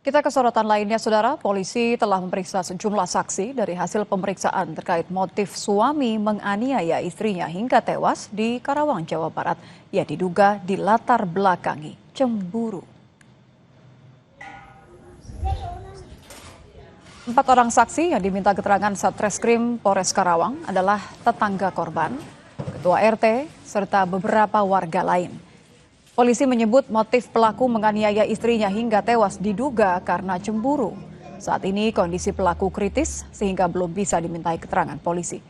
Kita ke sorotan lainnya, Saudara. Polisi telah memeriksa sejumlah saksi dari hasil pemeriksaan terkait motif suami menganiaya istrinya hingga tewas di Karawang, Jawa Barat. Ia diduga dilatar belakangi cemburu. 4 orang saksi yang diminta keterangan Satreskrim Polres Karawang adalah tetangga korban, ketua RT, serta beberapa warga lain. Polisi menyebut motif pelaku menganiaya istrinya hingga tewas diduga karena cemburu. Saat ini kondisi pelaku kritis sehingga belum bisa dimintai keterangan polisi.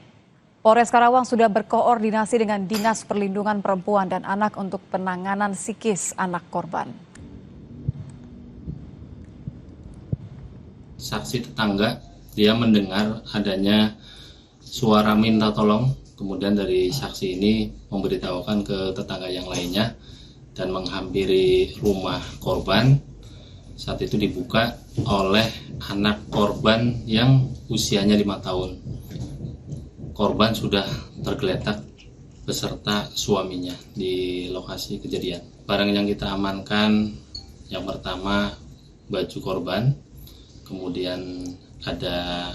Polres Karawang sudah berkoordinasi dengan Dinas Perlindungan Perempuan dan Anak untuk penanganan psikis anak korban. Saksi tetangga, dia mendengar adanya suara minta tolong, kemudian dari saksi ini memberitahukan ke tetangga yang lainnya dan menghampiri rumah korban. Saat itu dibuka oleh anak korban yang usianya 5 tahun. Korban sudah tergeletak beserta suaminya di lokasi kejadian. Barang yang kita amankan yang pertama baju korban, kemudian ada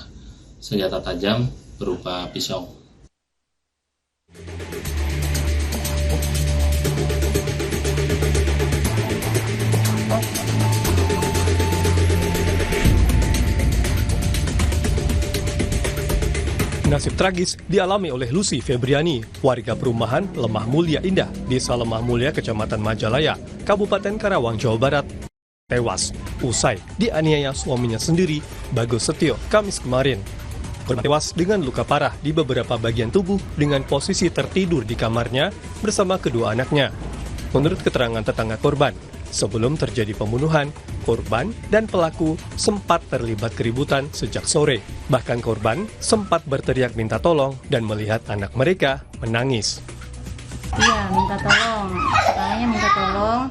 senjata tajam berupa pisau. Nasib tragis dialami oleh Lucy Febriani, warga perumahan Lemah Mulia Indah, Desa Lemah Mulia, Kecamatan Majalaya, Kabupaten Karawang, Jawa Barat. Tewas usai dianiaya suaminya sendiri, Bagus Setio, Kamis kemarin. Korban tewas dengan luka parah di beberapa bagian tubuh dengan posisi tertidur di kamarnya bersama kedua anaknya. Menurut keterangan tetangga korban, sebelum terjadi pembunuhan, korban dan pelaku sempat terlibat keributan sejak sore. Bahkan korban sempat berteriak minta tolong dan melihat anak mereka menangis. Iya, minta tolong. Katanya minta tolong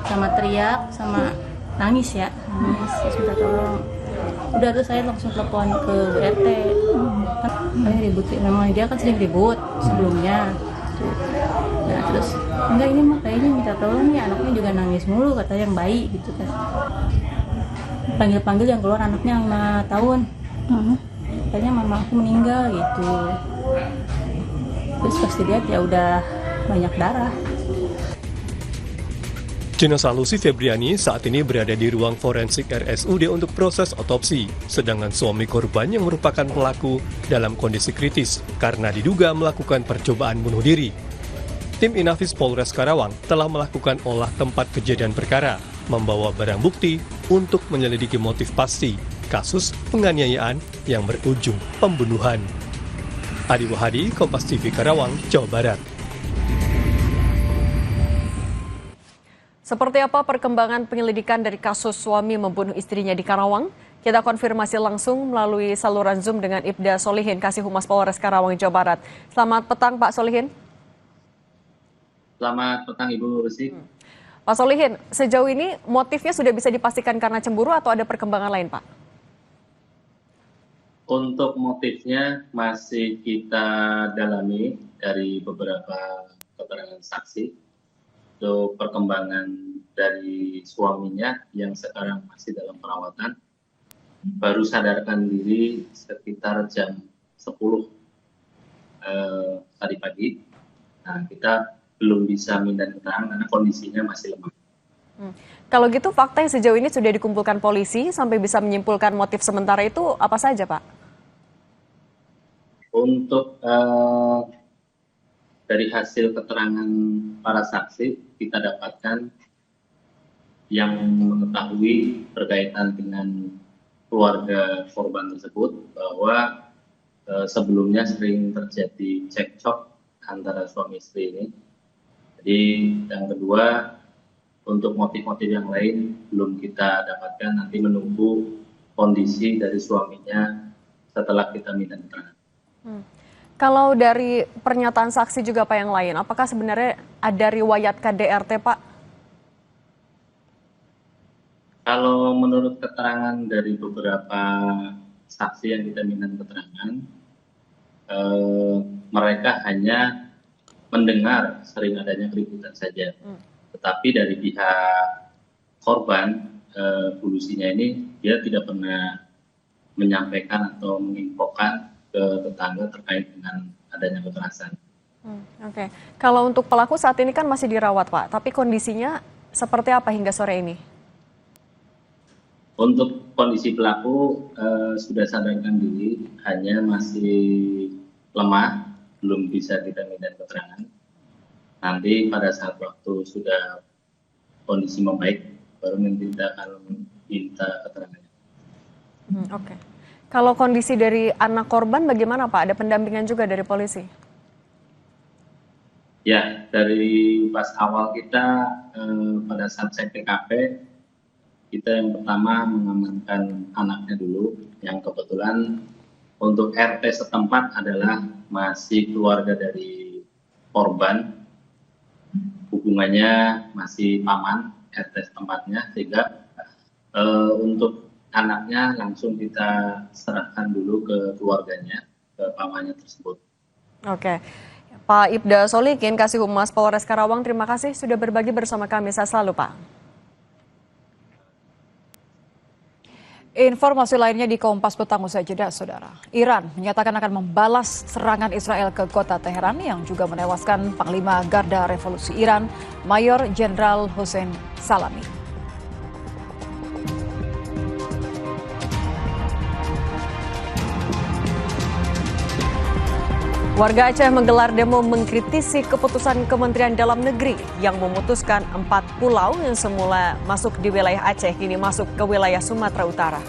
sama teriak, sama nangis ya. Nangis, terus minta tolong. Udah tuh saya langsung telepon ke RT. Kan ribut, memang dia kan sering ribut sebelumnya. Nah terus, enggak ini mah kayaknya minta tolong nih, anaknya juga nangis mulu, katanya yang bayi gitu kan. Panggil-panggil yang keluar anaknya 5 tahun. Katanya mama aku meninggal gitu. Terus pas dilihat ya udah banyak darah. Jenazah Lucy Febriani saat ini berada di ruang forensik RSUD untuk proses otopsi, sedangkan suami korban yang merupakan pelaku dalam kondisi kritis karena diduga melakukan percobaan bunuh diri. Tim Inafis Polres Karawang telah melakukan olah tempat kejadian perkara, membawa barang bukti untuk menyelidiki motif pasti kasus penganiayaan yang berujung pembunuhan. Adi Wahadi, Kompas TV Karawang, Jawa Barat. Seperti apa perkembangan penyelidikan dari kasus suami membunuh istrinya di Karawang? Kita konfirmasi langsung melalui saluran Zoom dengan Ibda Solihin, Kasih Humas Polres Karawang, Jawa Barat. Selamat petang, Pak Solihin. Selamat petang Ibu Rusi. Pak Solihin, sejauh ini motifnya sudah bisa dipastikan karena cemburu atau ada perkembangan lain, Pak? Untuk motifnya masih kita dalami dari beberapa keterangan saksi. Untuk perkembangan dari suaminya yang sekarang masih dalam perawatan, baru sadarkan diri sekitar jam 10 tadi pagi. Nah, kita belum bisa minta keterangan karena kondisinya masih lemah. Kalau gitu fakta yang sejauh ini sudah dikumpulkan polisi sampai bisa menyimpulkan motif sementara itu apa saja, Pak? Untuk dari hasil keterangan para saksi, kita dapatkan yang mengetahui berkaitan dengan keluarga korban tersebut bahwa sebelumnya sering terjadi cekcok antara suami istri ini. Jadi yang kedua, untuk motif-motif yang lain belum kita dapatkan, nanti menunggu kondisi dari suaminya setelah kita minta keterangan. Kalau dari pernyataan saksi juga Pak yang lain, apakah sebenarnya ada riwayat KDRT, Pak? Kalau menurut keterangan dari beberapa saksi yang kita minta keterangan, mereka hanya mendengar sering adanya keributan saja. Tetapi dari pihak korban polusinya ini dia tidak pernah menyampaikan atau menginfokan ke tetangga terkait dengan adanya kekerasan. Oke. Kalau untuk pelaku saat ini kan masih dirawat, Pak, tapi kondisinya seperti apa hingga sore ini? Untuk kondisi pelaku sudah sadarkan diri, hanya masih lemah, belum bisa kita minta keterangan. Nanti pada saat waktu sudah kondisi membaik, baru kita akan minta keterangannya. Oke. Kalau kondisi dari anak korban bagaimana, Pak? Ada pendampingan juga dari polisi? Ya, dari pas awal kita pada saat cek TKP, kita yang pertama mengamankan anaknya dulu, yang kebetulan untuk RT setempat adalah masih keluarga dari korban, hubungannya masih paman RT setempatnya, sehingga untuk anaknya langsung kita serahkan dulu ke keluarganya, ke pamannya tersebut. Oke. Pak Ibda Solikin, Kasih Humas Polres Karawang, terima kasih sudah berbagi bersama kami. Sehat selalu, Pak. Informasi lainnya di Kompas Petang usai jeda, Saudara. Iran menyatakan akan membalas serangan Israel ke kota Teheran yang juga menewaskan Panglima Garda Revolusi Iran, Mayor Jenderal Hossein Salami. Warga Aceh menggelar demo mengkritisi keputusan Kementerian Dalam Negeri yang memutuskan 4 pulau yang semula masuk di wilayah Aceh kini masuk ke wilayah Sumatera Utara.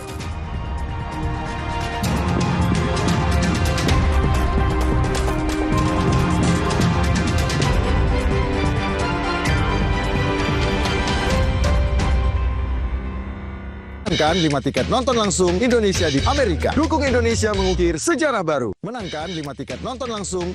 Menangkan 5 tiket nonton langsung Indonesia di Amerika. Dukung Indonesia mengukir sejarah baru. Menangkan 5 tiket nonton langsung